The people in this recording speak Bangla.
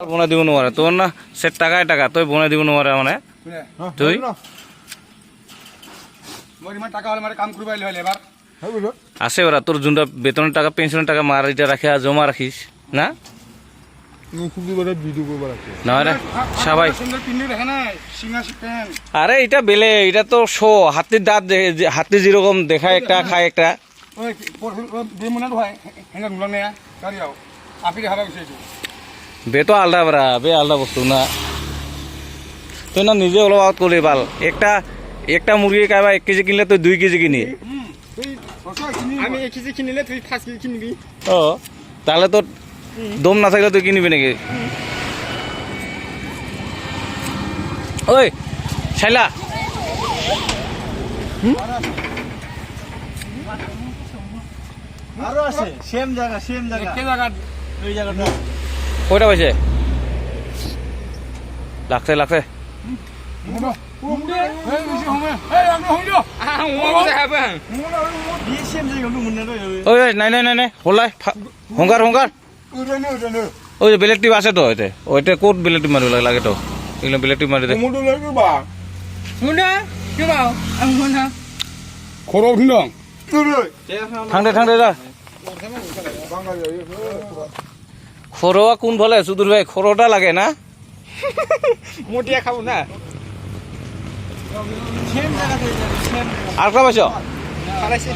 বনাই দিব নোৱাৰে তোৰ না সে টাকাই টাকা তই বনাই দিব নোৱাৰে মানে তুই মই ইমান টাকা হলে মানে কাম কৰিব আহিলে হলে এবাৰ আছে ওরা তোর যোনটা বেতনের টাকা পেনশনের টাকা মার এটা রাখে জমা রাখিস না না রে সবাই সুন্দর পিন্ডি দেখে না সিঙ্গা প্যান্ট আরে এটা বেলে এটা তো শো হাতির দাঁত হাতি যেরকম দেখায় একটা খায় একটা ওই বেমুনার হয় হেঙ্গা নুলা নেয়া গাড়িও আপনি হারা গেছে বে তো আলাদা বরা বে আলাদা বস্তু না তুই না নিজে অলপ আউট করলে ভাল একটা একটা মুরগি খাইবা 1 কেজি কিনলে তুই 2 কেজি কিনি আমি 1 কেজি কিনলে তুই 5 কেজি কিনবি ও তাহলে তো দম না থাকলে তুই কিনবি নাকি ওই শাইলা আরো আছে সেম জায়গা কে জায়গা ওই জায়গাটা কয়টা পাইছে লাগছে লাগছে এই সেম জায়গা তো মনে রই ওই ওই নাই নাই নাই নাই হলাই হংকার হংকার ওই যে বেলেট টিপ আছে তো এতে ওইটা কোট বেলেট টিপ মারিব লাগে তো এগুলো বেলেট টিপ মারি দে মুন্ডা কি বাও আমি মুন্ডা খরো ভিন্দং ঠান্ডা ঠান্ডা যা খরোয়া কোন বলে সুদূর ভাই খরোটা লাগে না মোটিয়া খাবো না সেম জায়গা সেম আর কা পাইছ খালাইছে